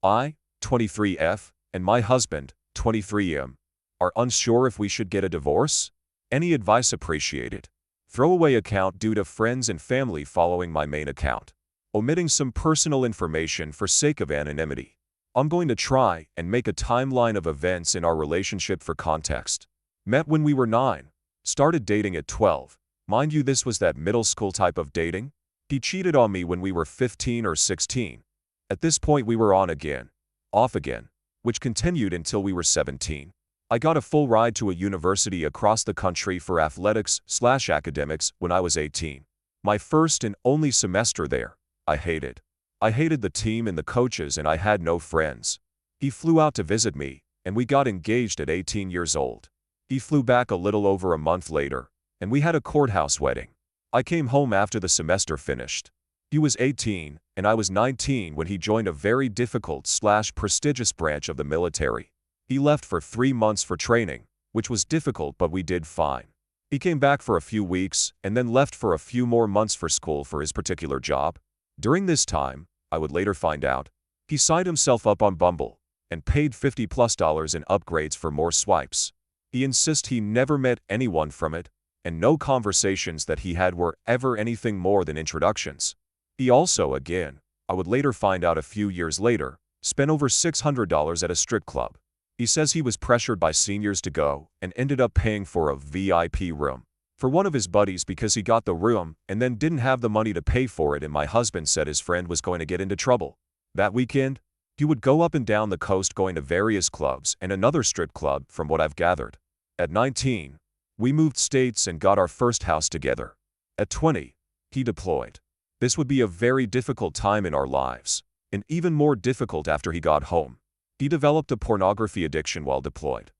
I, 23F, and my husband, 23M, are unsure if we should get a divorce? Any advice appreciated. Throwaway account due to friends and family following my main account. Omitting some personal information for sake of anonymity. I'm going to try and make a timeline of events in our relationship for context. Met when we were 9. Started dating at 12. Mind you, this was that middle school type of dating. He cheated on me when we were 15 or 16. At this point we were on again, off again, which continued until we were 17. I got a full ride to a university across the country for athletics/academics when I was 18. My first and only semester there, I hated. I hated the team and the coaches, and I had no friends. He flew out to visit me, and we got engaged at 18 years old. He flew back a little over a month later, and we had a courthouse wedding. I came home after the semester finished. He was 18, and I was 19 when he joined a very difficult/prestigious branch of the military. He left for 3 months for training, which was difficult, but we did fine. He came back for a few weeks and then left for a few more months for school for his particular job. During this time, I would later find out, he signed himself up on Bumble and paid $50+ in upgrades for more swipes. He insists he never met anyone from it, and no conversations that he had were ever anything more than introductions. He also, again, I would later find out a few years later, spent over $600 at a strip club. He says he was pressured by seniors to go and ended up paying for a VIP room for one of his buddies because he got the room and then didn't have the money to pay for it, and my husband said his friend was going to get into trouble. That weekend, he would go up and down the coast going to various clubs and another strip club from what I've gathered. At 19, we moved states and got our first house together. At 20, he deployed. This would be a very difficult time in our lives, and even more difficult after he got home. He developed a pornography addiction while deployed.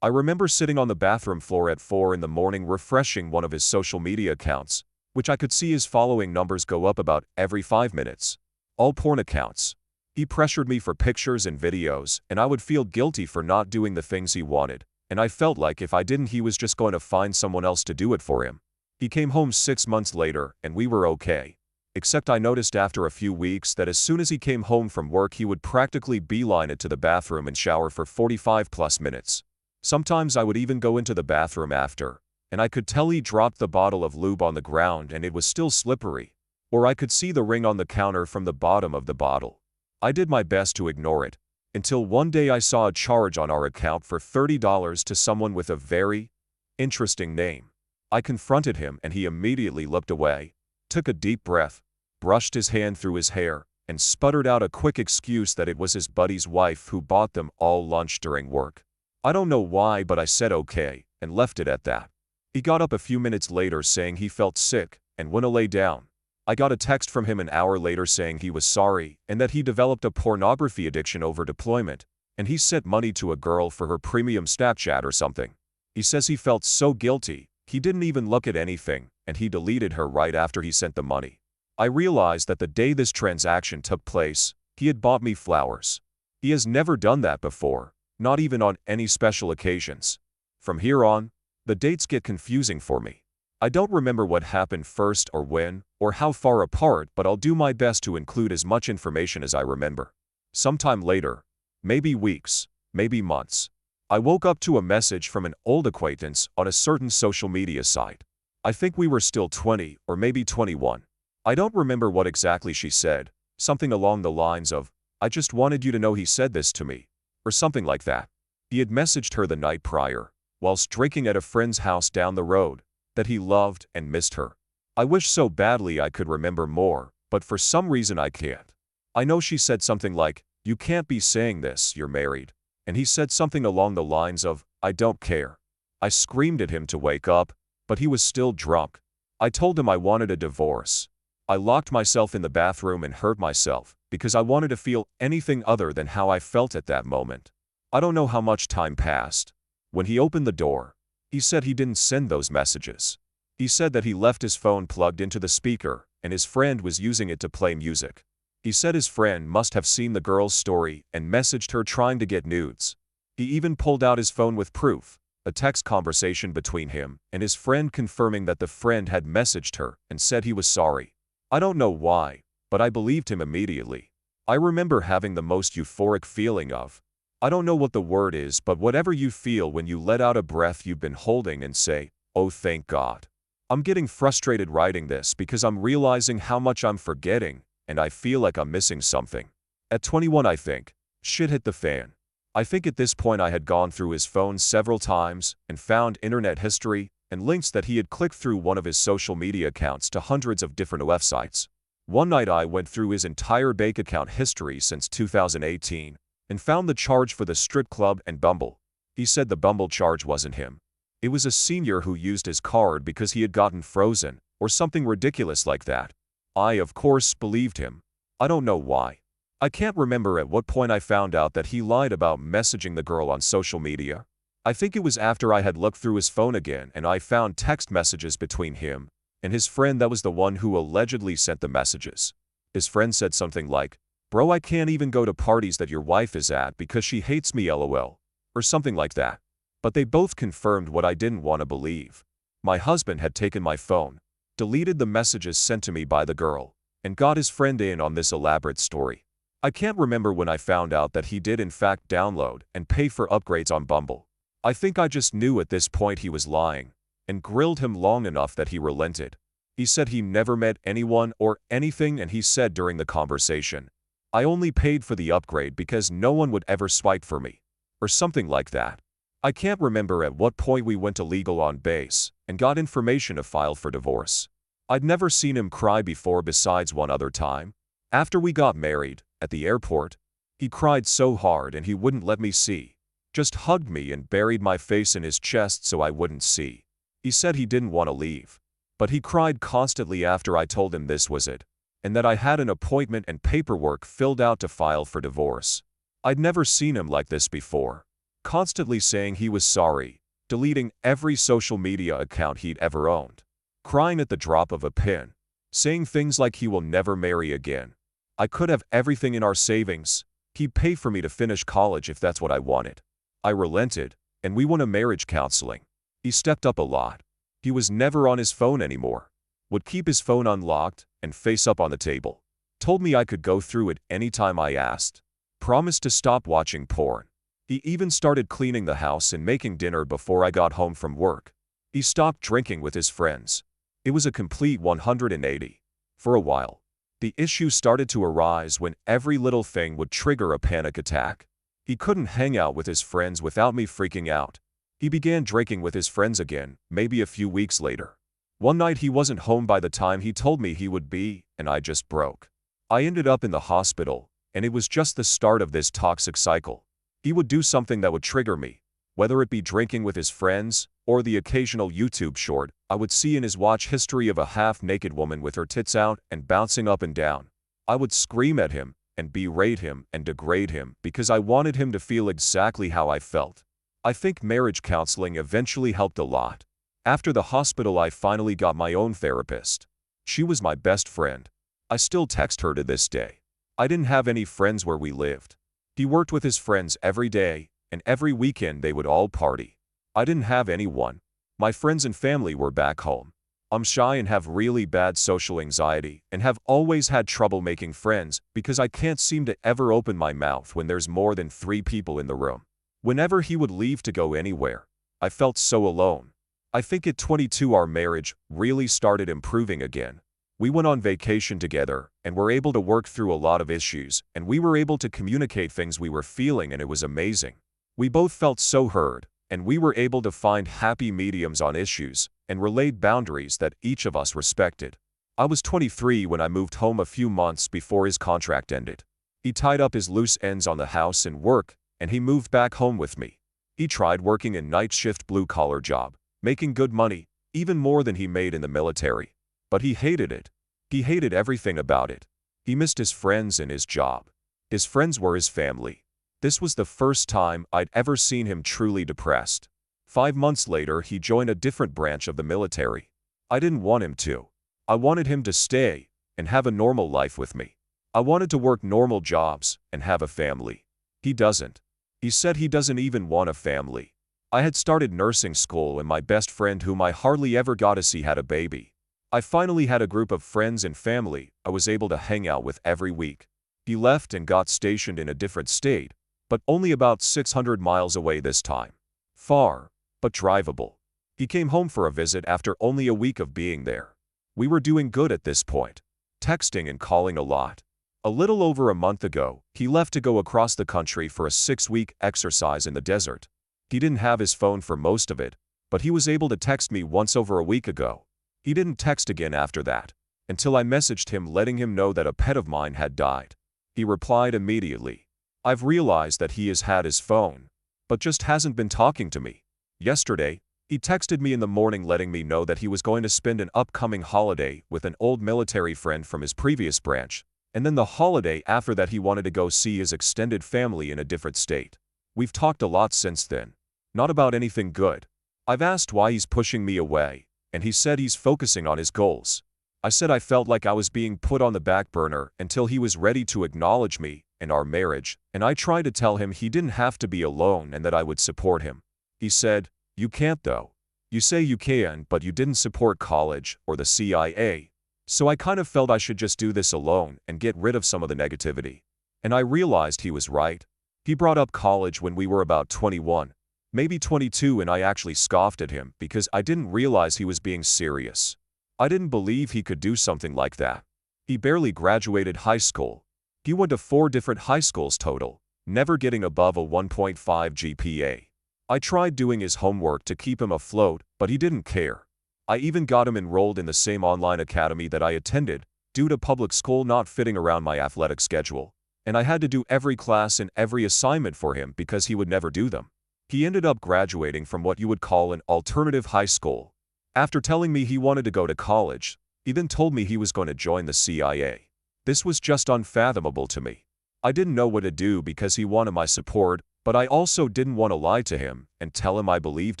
I remember sitting on the bathroom floor at 4 in the morning refreshing one of his social media accounts, which I could see his following numbers go up about every 5 minutes. All porn accounts. He pressured me for pictures and videos, and I would feel guilty for not doing the things he wanted, and I felt like if I didn't, he was just going to find someone else to do it for him. He came home 6 months later, and we were okay. Except I noticed after a few weeks that as soon as he came home from work, he would practically beeline it to the bathroom and shower for 45+ minutes. Sometimes I would even go into the bathroom after, and I could tell he dropped the bottle of lube on the ground and it was still slippery, or I could see the ring on the counter from the bottom of the bottle. I did my best to ignore it, until one day I saw a charge on our account for $30 to someone with a very interesting name. I confronted him and he immediately looked away, took a deep breath, brushed his hand through his hair, and sputtered out a quick excuse that it was his buddy's wife who bought them all lunch during work. I don't know why, but I said okay, and left it at that. He got up a few minutes later saying he felt sick and went to lay down. I got a text from him an hour later saying he was sorry and that he developed a pornography addiction over deployment, and he sent money to a girl for her premium Snapchat or something. He says he felt so guilty, he didn't even look at anything, and he deleted her right after he sent the money. I realized that the day this transaction took place, he had bought me flowers. He has never done that before, not even on any special occasions. From here on, the dates get confusing for me. I don't remember what happened first or when, or how far apart, but I'll do my best to include as much information as I remember. Sometime later, maybe weeks, maybe months, I woke up to a message from an old acquaintance on a certain social media site. I think we were still 20 or maybe 21. I don't remember what exactly she said, something along the lines of, "I just wanted you to know he said this to me," or something like that. He had messaged her the night prior, whilst drinking at a friend's house down the road, that he loved and missed her. I wish so badly I could remember more, but for some reason I can't. I know she said something like, "You can't be saying this, you're married," and he said something along the lines of, "I don't care." I screamed at him to wake up, but he was still drunk. I told him I wanted a divorce. I locked myself in the bathroom and hurt myself, because I wanted to feel anything other than how I felt at that moment. I don't know how much time passed. When he opened the door, he said he didn't send those messages. He said that he left his phone plugged into the speaker, and his friend was using it to play music. He said his friend must have seen the girl's story and messaged her trying to get nudes. He even pulled out his phone with proof, a text conversation between him and his friend confirming that the friend had messaged her and said he was sorry. I don't know why, but I believed him immediately. I remember having the most euphoric feeling of, I don't know what the word is, but whatever you feel when you let out a breath you've been holding and say, "Oh, thank God." I'm getting frustrated writing this because I'm realizing how much I'm forgetting, and I feel like I'm missing something. At 21, I think, shit hit the fan. I think at this point I had gone through his phone several times and found internet history and links that he had clicked through one of his social media accounts to hundreds of different websites. One night I went through his entire bank account history since 2018 and found the charge for the strip club and Bumble. He said the Bumble charge wasn't him. It was a senior who used his card because he had gotten frozen, or something ridiculous like that. I, of course, believed him. I don't know why. I can't remember at what point I found out that he lied about messaging the girl on social media. I think it was after I had looked through his phone again and I found text messages between him and his friend that was the one who allegedly sent the messages. His friend said something like, "Bro, I can't even go to parties that your wife is at because she hates me lol," or something like that. But they both confirmed what I didn't want to believe. My husband had taken my phone, deleted the messages sent to me by the girl, and got his friend in on this elaborate story. I can't remember when I found out that he did in fact download and pay for upgrades on Bumble. I think I just knew at this point he was lying, and grilled him long enough that he relented. He said he never met anyone or anything, and he said during the conversation, "I only paid for the upgrade because no one would ever swipe for me," or something like that. I can't remember at what point we went to legal on base and got information to file for divorce. I'd never seen him cry before besides one other time. After we got married, at the airport, he cried so hard and he wouldn't let me see. Just hugged me and buried my face in his chest so I wouldn't see. He said he didn't want to leave. But he cried constantly after I told him this was it, and that I had an appointment and paperwork filled out to file for divorce. I'd never seen him like this before. Constantly saying he was sorry, deleting every social media account he'd ever owned, crying at the drop of a pin, saying things like he will never marry again. I could have everything in our savings. He'd pay for me to finish college if that's what I wanted. I relented, and we went to marriage counseling. He stepped up a lot. He was never on his phone anymore. Would keep his phone unlocked and face up on the table. Told me I could go through it anytime I asked. Promised to stop watching porn. He even started cleaning the house and making dinner before I got home from work. He stopped drinking with his friends. It was a complete 180. For a while, the issue started to arise when every little thing would trigger a panic attack. He couldn't hang out with his friends without me freaking out. He began drinking with his friends again, maybe a few weeks later. One night he wasn't home by the time he told me he would be, and I just broke. I ended up in the hospital, and it was just the start of this toxic cycle. He would do something that would trigger me, whether it be drinking with his friends, or the occasional YouTube short I would see in his watch history of a half-naked woman with her tits out and bouncing up and down. I would scream at him, and berate him and degrade him because I wanted him to feel exactly how I felt. I think marriage counseling eventually helped a lot. After the hospital I finally got my own therapist. She was my best friend. I still text her to this day. I didn't have any friends where we lived. He worked with his friends every day, and every weekend they would all party. I didn't have anyone. My friends and family were back home. I'm shy and have really bad social anxiety and have always had trouble making friends because I can't seem to ever open my mouth when there's more than 3 people in the room. Whenever he would leave to go anywhere, I felt so alone. I think at 22 our marriage really started improving again. We went on vacation together and were able to work through a lot of issues, and we were able to communicate things we were feeling, and it was amazing. We both felt so heard, and we were able to find happy mediums on issues and relayed boundaries that each of us respected. I was 23 when I moved home a few months before his contract ended. He tied up his loose ends on the house and work, and he moved back home with me. He tried working a night shift blue-collar job, making good money, even more than he made in the military. But he hated it. He hated everything about it. He missed his friends and his job. His friends were his family. This was the first time I'd ever seen him truly depressed. 5 months later, he joined a different branch of the military. I didn't want him to. I wanted him to stay and have a normal life with me. I wanted to work normal jobs and have a family. He doesn't. He said he doesn't even want a family. I had started nursing school, and my best friend, whom I hardly ever got to see, had a baby. I finally had a group of friends and family I was able to hang out with every week. He left and got stationed in a different state, but only about 600 miles away this time. Far, but drivable. He came home for a visit after only a week of being there. We were doing good at this point, texting and calling a lot. A little over a month ago, he left to go across the country for a 6-week exercise in the desert. He didn't have his phone for most of it, but he was able to text me once over a week ago. He didn't text again after that, until I messaged him letting him know that a pet of mine had died. He replied immediately. I've realized that he has had his phone, but just hasn't been talking to me. Yesterday, he texted me in the morning letting me know that he was going to spend an upcoming holiday with an old military friend from his previous branch, and then the holiday after that he wanted to go see his extended family in a different state. We've talked a lot since then. Not about anything good. I've asked why he's pushing me away, and he said he's focusing on his goals. I said I felt like I was being put on the back burner until he was ready to acknowledge me and our marriage, and I tried to tell him he didn't have to be alone and that I would support him. He said, "You can't though. You say you can, but you didn't support college or the CIA. So I kind of felt I should just do this alone and get rid of some of the negativity." And I realized he was right. He brought up college when we were about 21, maybe 22, and I actually scoffed at him because I didn't realize he was being serious. I didn't believe he could do something like that. He barely graduated high school. He went to 4 different high schools total, never getting above a 1.5 GPA. I tried doing his homework to keep him afloat, but he didn't care. I even got him enrolled in the same online academy that I attended, due to public school not fitting around my athletic schedule, and I had to do every class and every assignment for him because he would never do them. He ended up graduating from what you would call an alternative high school. After telling me he wanted to go to college, he then told me he was going to join the CIA. This was just unfathomable to me. I didn't know what to do because he wanted my support, but I also didn't want to lie to him and tell him I believed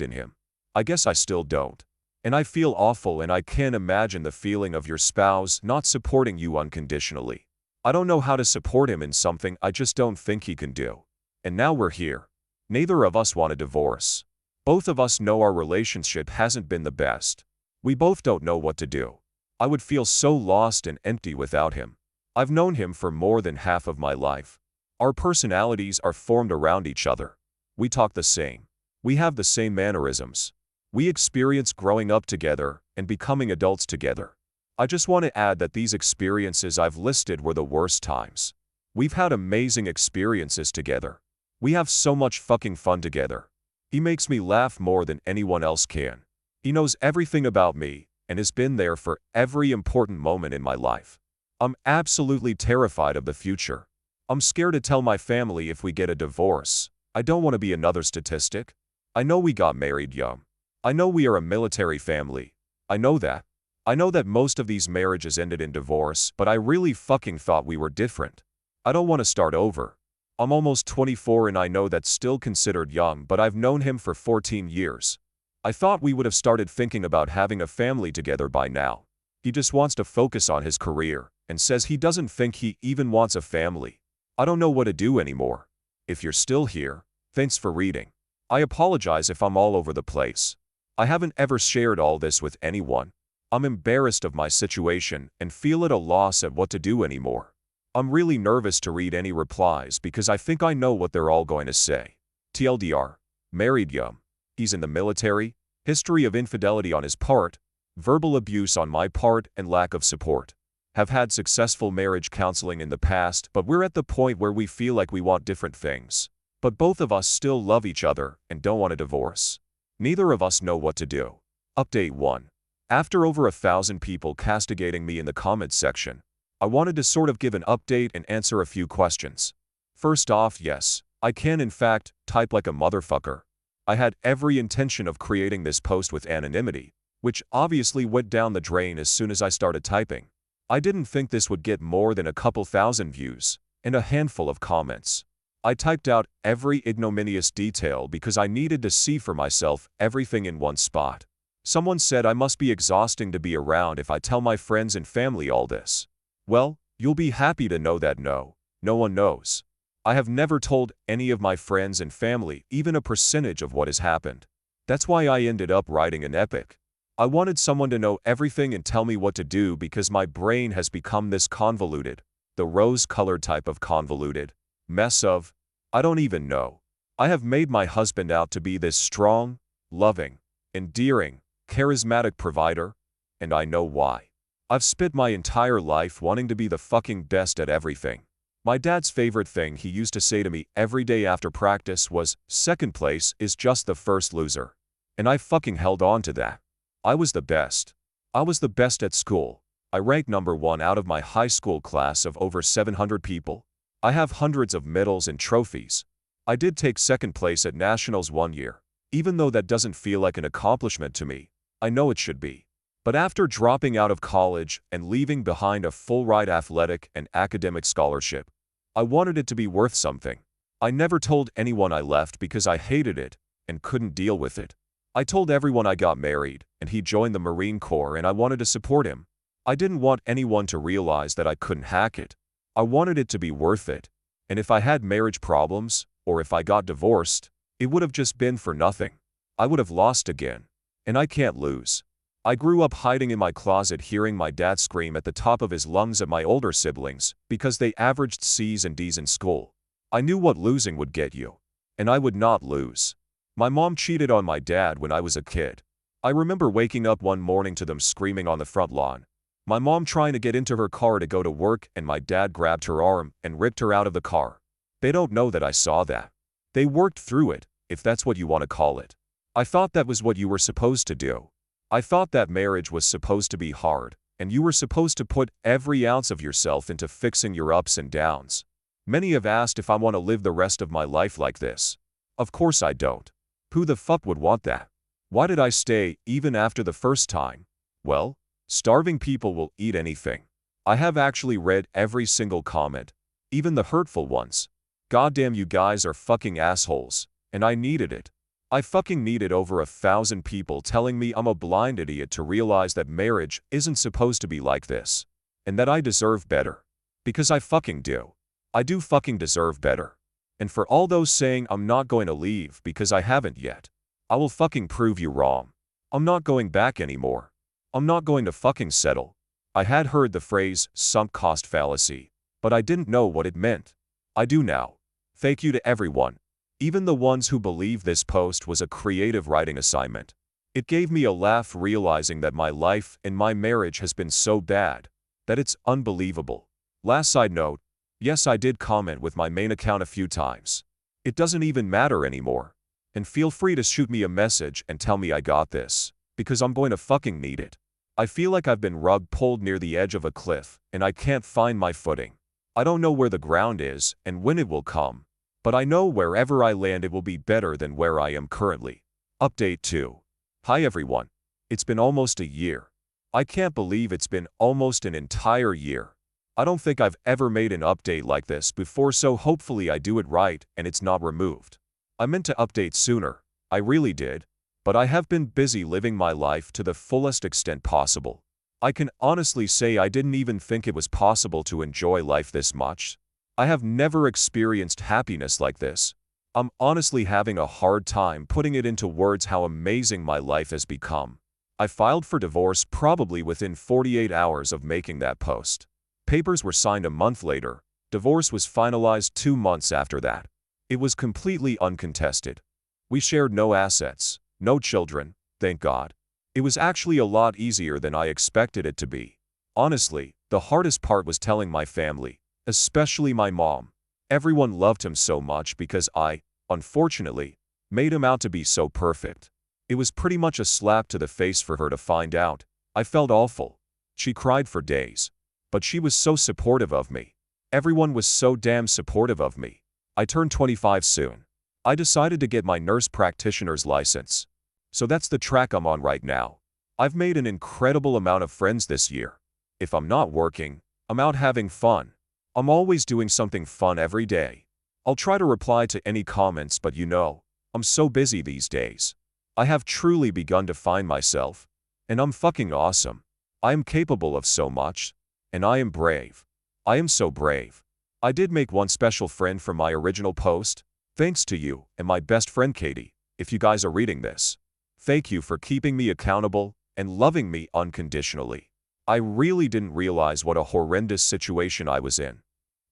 in him. I guess I still don't. And I feel awful, and I can't imagine the feeling of your spouse not supporting you unconditionally. I don't know how to support him in something I just don't think he can do. And now we're here. Neither of us want a divorce. Both of us know our relationship hasn't been the best. We both don't know what to do. I would feel so lost and empty without him. I've known him for more than half of my life. Our personalities are formed around each other. We talk the same. We have the same mannerisms. We experience growing up together and becoming adults together. I just want to add that these experiences I've listed were the worst times. We've had amazing experiences together. We have so much fucking fun together. He makes me laugh more than anyone else can. He knows everything about me and has been there for every important moment in my life. I'm absolutely terrified of the future. I'm scared to tell my family if we get a divorce. I don't want to be another statistic. I know we got married young. I know we are a military family. I know that. I know that most of these marriages ended in divorce, but I really fucking thought we were different. I don't want to start over. I'm almost 24 and I know that's still considered young, but I've known him for 14 years. I thought we would have started thinking about having a family together by now. He just wants to focus on his career and says he doesn't think he even wants a family. I don't know what to do anymore. If you're still here, thanks for reading. I apologize if I'm all over the place. I haven't ever shared all this with anyone. I'm embarrassed of my situation and feel at a loss at what to do anymore. I'm really nervous to read any replies because I think I know what they're all going to say. TLDR, married young. He's in the military, history of infidelity on his part, verbal abuse on my part, and lack of support. Have had successful marriage counseling in the past, but we're at the point where we feel like we want different things. But both of us still love each other and don't want a divorce. Neither of us know what to do. Update 1. After over 1,000 people castigating me in the comments section, I wanted to sort of give an update and answer a few questions. First off, yes, I can in fact type like a motherfucker. I had every intention of creating this post with anonymity, which obviously went down the drain as soon as I started typing. I didn't think this would get more than a couple thousand views and a handful of comments. I typed out every ignominious detail because I needed to see for myself everything in one spot. Someone said I must be exhausting to be around if I tell my friends and family all this. Well, you'll be happy to know that no one knows. I have never told any of my friends and family even a percentage of what has happened. That's why I ended up writing an epic. I wanted someone to know everything and tell me what to do because my brain has become this convoluted. the rose-colored type of convoluted mess of, I don't even know. I have made my husband out to be this strong, loving, endearing, charismatic provider, and I know why. I've spent my entire life wanting to be the fucking best at everything. My dad's favorite thing he used to say to me every day after practice was, "Second place is just the first loser." And I fucking held on to that. I was the best. I was the best at school. I ranked #1 out of my high school class of over 700 people. I have hundreds of medals and trophies. I did take second place at nationals one year. Even though that doesn't feel like an accomplishment to me, I know it should be. But after dropping out of college and leaving behind a full-ride athletic and academic scholarship, I wanted it to be worth something. I never told anyone I left because I hated it and couldn't deal with it. I told everyone I got married and he joined the Marine Corps and I wanted to support him. I didn't want anyone to realize that I couldn't hack it. I wanted it to be worth it. And if I had marriage problems, or if I got divorced, it would have just been for nothing. I would have lost again. And I can't lose. I grew up hiding in my closet hearing my dad scream at the top of his lungs at my older siblings because they averaged C's and D's in school. I knew what losing would get you. And I would not lose. My mom cheated on my dad when I was a kid. I remember waking up one morning to them screaming on the front lawn. My mom trying to get into her car to go to work and my dad grabbed her arm and ripped her out of the car. They don't know that I saw that. They worked through it, if that's what you want to call it. I thought that was what you were supposed to do. I thought that marriage was supposed to be hard, and you were supposed to put every ounce of yourself into fixing your ups and downs. Many have asked if I want to live the rest of my life like this. Of course I don't. Who the fuck would want that? Why did I stay, even after the first time? Well, starving people will eat anything. I have actually read every single comment, even the hurtful ones. Goddamn, you guys are fucking assholes, and I needed it. I fucking needed over 1,000 people telling me I'm a blind idiot to realize that marriage isn't supposed to be like this. And that I deserve better. Because I fucking do. I do fucking deserve better. And for all those saying I'm not going to leave because I haven't yet, I will fucking prove you wrong. I'm not going back anymore. I'm not going to fucking settle. I had heard the phrase sunk cost fallacy, but I didn't know what it meant. I do now. Thank you to everyone. Even the ones who believe this post was a creative writing assignment. It gave me a laugh realizing that my life and my marriage has been so bad that it's unbelievable. Last side note, yes, I did comment with my main account a few times. It doesn't even matter anymore. And feel free to shoot me a message and tell me I got this, because I'm going to fucking need it. I feel like I've been rug pulled near the edge of a cliff and I can't find my footing. I don't know where the ground is and when it will come. But I know wherever I land it will be better than where I am currently. Update 2. Hi everyone. It's been almost a year. I can't believe it's been almost an entire year. I don't think I've ever made an update like this before, so hopefully I do it right and it's not removed. I meant to update sooner. I really did. But I have been busy living my life to the fullest extent possible. I can honestly say I didn't even think it was possible to enjoy life this much. I have never experienced happiness like this. I'm honestly having a hard time putting it into words how amazing my life has become. I filed for divorce probably within 48 hours of making that post. Papers were signed a month later. Divorce was finalized 2 months after that. It was completely uncontested. We shared no assets, no children, thank God. It was actually a lot easier than I expected it to be. Honestly, the hardest part was telling my family. Especially my mom. Everyone loved him so much because I, unfortunately, made him out to be so perfect. It was pretty much a slap to the face for her to find out. I felt awful. She cried for days. But she was so supportive of me. Everyone was so damn supportive of me. I turned 25 soon. I decided to get my nurse practitioner's license. So that's the track I'm on right now. I've made an incredible amount of friends this year. If I'm not working, I'm out having fun. I'm always doing something fun every day. I'll try to reply to any comments, but you know, I'm so busy these days. I have truly begun to find myself. And I'm fucking awesome. I am capable of so much. And I am brave. I am so brave. I did make one special friend from my original post. Thanks to you and my best friend Katie, if you guys are reading this. Thank you for keeping me accountable and loving me unconditionally. I really didn't realize what a horrendous situation I was in.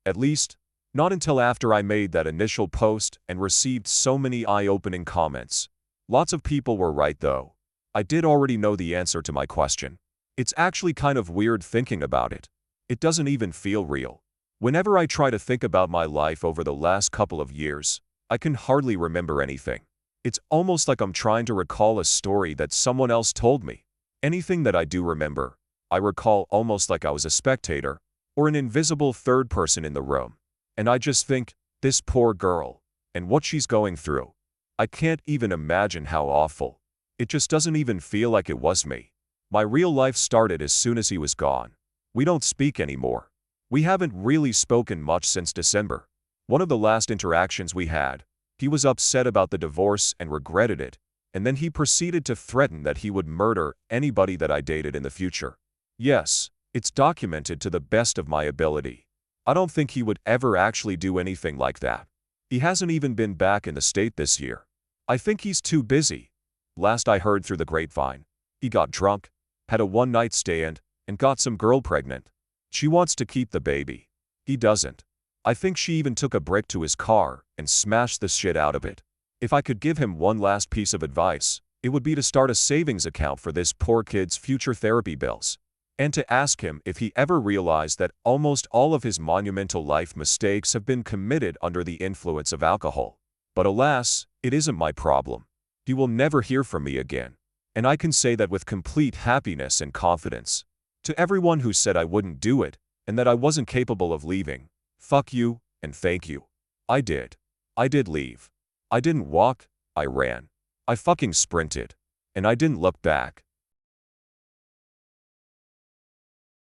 At least, not until after I made that initial post and received so many eye-opening comments. Lots of people were right though. I did already know the answer to my question. It's actually kind of weird thinking about it. It doesn't even feel real. Whenever I try to think about my life over the last couple of years, I can hardly remember anything. It's almost like I'm trying to recall a story that someone else told me. Anything that I do remember, I recall almost like I was a spectator or an invisible third person in the room. And I just think, this poor girl, and what she's going through. I can't even imagine how awful. It just doesn't even feel like it was me. My real life started as soon as he was gone. We don't speak anymore. We haven't really spoken much since December. One of the last interactions we had, he was upset about the divorce and regretted it, and then he proceeded to threaten that he would murder anybody that I dated in the future. Yes, it's documented to the best of my ability. I don't think he would ever actually do anything like that. He hasn't even been back in the state this year. I think he's too busy. Last I heard through the grapevine, he got drunk, had a one-night stand, and got some girl pregnant. She wants to keep the baby. He doesn't. I think she even took a brick to his car and smashed the shit out of it. If I could give him one last piece of advice, it would be to start a savings account for this poor kid's future therapy bills, and to ask him if he ever realized that almost all of his monumental life mistakes have been committed under the influence of alcohol. But alas, it isn't my problem. He will never hear from me again. And I can say that with complete happiness and confidence. To everyone who said I wouldn't do it, and that I wasn't capable of leaving, fuck you, and thank you. I did. I did leave. I didn't walk, I ran. I fucking sprinted. And I didn't look back.